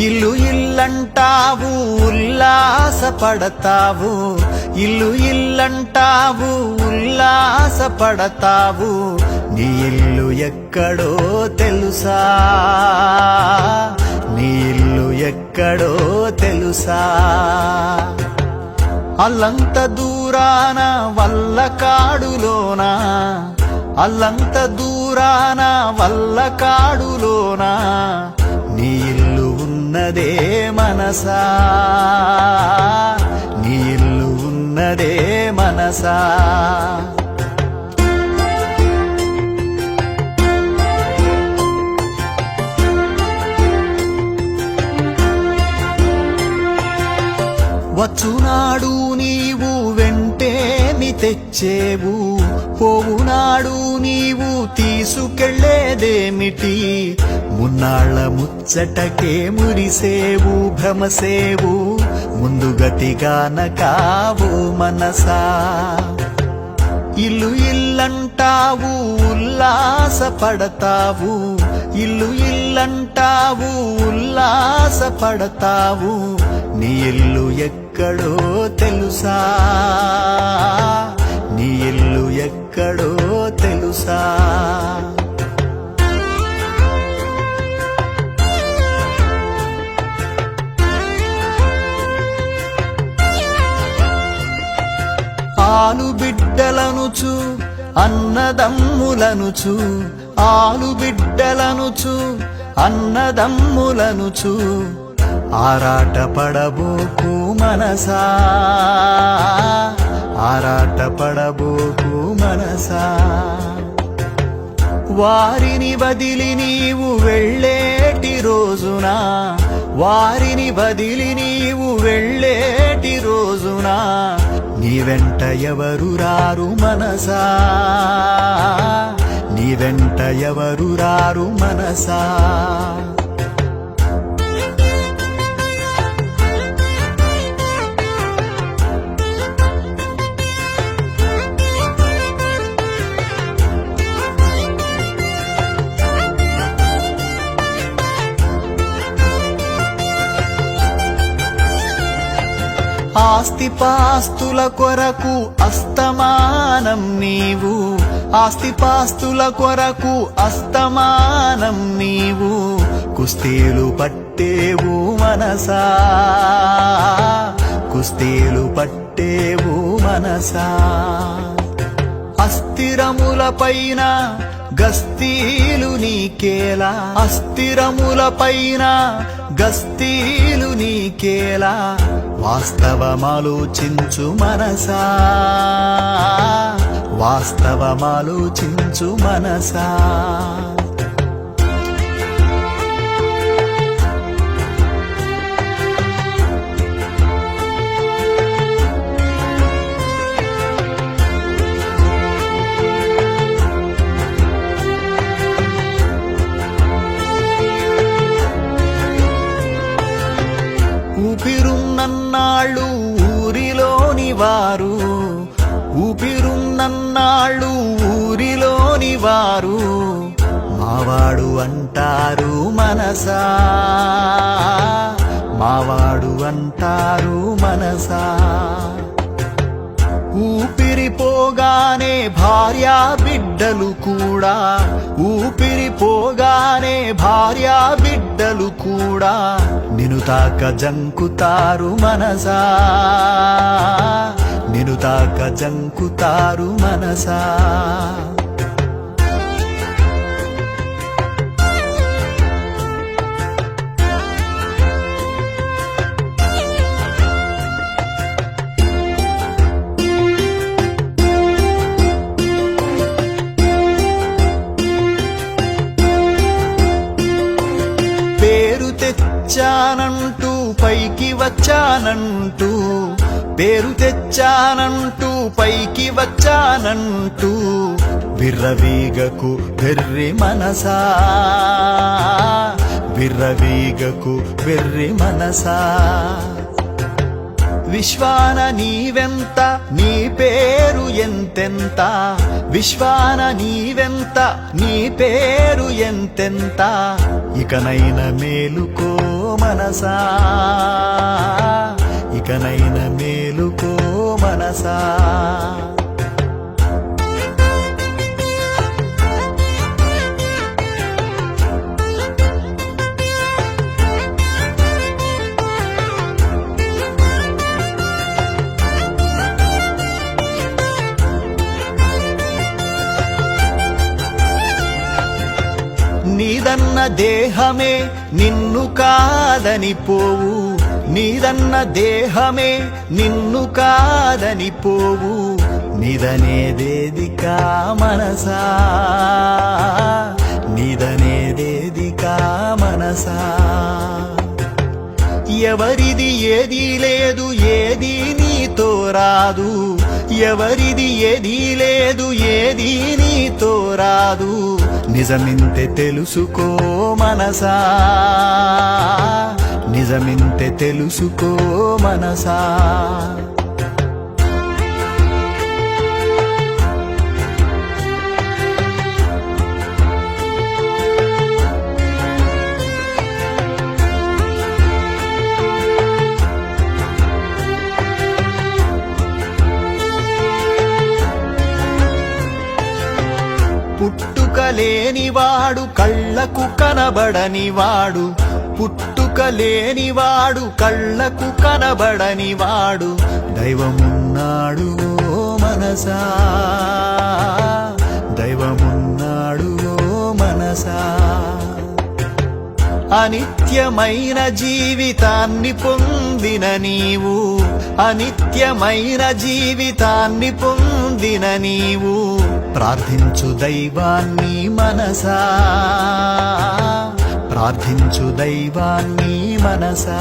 ఇల్లు ఇల్లంటావు ఉల్లాసపడతావు, ఇల్లు ఇల్లంటావు ఉల్లాసపడతావు, నీ ఇల్లు ఎక్కడో తెలుసా, నీ ఇల్లు ఎక్కడో తెలుసా. అల్లంత దూరాన వల్లకాడులోన, అల్లంత దూరాన వల్లకాడులోన, నీ ఇల్లు ఉన్నదే మనసా, నీ ఇల్లు ఉన్నదే మనసా. వచ్చునాడు నీవు వెంటేమి తెచ్చేవు, పోవునాడు నీవు తీసుకెళ్లేదేమిటి, మున్నాళ్ళ ముచ్చటకే మురిసేవు భ్రమసేవు, ముందుగతిగాన కావు మనసా. ఇల్లు ఇల్లంటావు ఉల్లాసపడతావు, ఇల్లు ఇల్లంటావు ఉల్లాసపడతావు, నీ ఇల్లు ఎక్కడో తెలుసా, నీ ఇల్లు ఎక్కడో తెలుసా. ఆలు బిడ్డలనుచు అన్నదమ్ములనుచు, ఆలు బిడ్డలనుచు అన్నదమ్ములనుచు, ఆరాట పడబోకు మనసా, ఆరాట పడబోకు మనసా. వారిని వదిలి నీవు వెళ్ళేటి రోజున, వారిని వదిలి నీవు వెళ్ళేటి రోజున, నీ వెంట ఎవరు రారు మనసా, నీ వెంట ఎవరు రారు మనసా. ఆస్తిపాస్తుల కొరకు అస్తమానం నీవు, ఆస్తిపాస్తుల కొరకు అస్తమానం నీవు, కుస్తీలు పట్టేవు మనసా, కుస్తీలు పట్టేవు మనసా. అస్థిరముల పైన గస్తీలు నీకేలా, అస్థిరముల పైన గస్తీలు నీకేలా, వాస్తవమాలోచించు మనసా, వాస్తవమాలోచించు మనసా. ఊపిరున్నన్నాళ్ళు ఊరిలోని వారు, ఊపిరున్నన్నాళ్ళు ఊరిలోని వారు, మావాడు అంటారు మనసా, మావాడు అంటారు మనసా. ఊపిరిపోగానే భార్యా బిడ్డలు కూడా, ఊపిరిపోగానే భార్యా బిడ్డలు కూడా, నిన్ను తాక జంకుతారు మనసా, నిన్ను తాక జంకుతారు మనసా. తెచ్చానంటూ పైకి వచ్చానంటూ, పేరు తెచ్చానంటూ పైకి వచ్చానంటూ, విర్రవీగకు వెర్రి మనసా, విర్రవీగకు వెర్రి మనసా. విశ్వాన నీవెంత నీ పేరు ఎంతెంత, విశ్వాన నీవెంత నీ పేరు ఎంతెంత, ఇకనైన మేలుకో మనసా, ఇకనైన మేలుకో మనసా. నీదన్న దేహమే నిన్ను కాదని పోవు, నీదన్న దేహమే నిన్ను కాదని పోవు, నిదనేదేదికా మనసా, నిదనేదేదికా మనసా. ఎవరిది ఏదీ లేదు, ఏదీ నీతో రాదు, ఎవరిది ఏదీ లేదు, ఏదీ నీతో రాదు, నిజమింతే తెలుసుకో మనసా, నిజమింతే తెలుసుకో మనసా. పుట్టుక లేనివాడు కళ్ళకు కనబడనివాడు, పుట్టుక లేనివాడు కళ్ళకు కనబడనివాడు, దైవమున్నాడు ఓ మనసా, దైవమున్నాడు ఓ మనసా. అనిత్యమైన జీవితాన్ని పొందిన నీవు, అనిత్యమైన జీవితాన్ని పొందిన నీవు, ప్రార్థించు దైవాన్ని మనసా, ప్రార్థించు దైవాన్ని మనసా.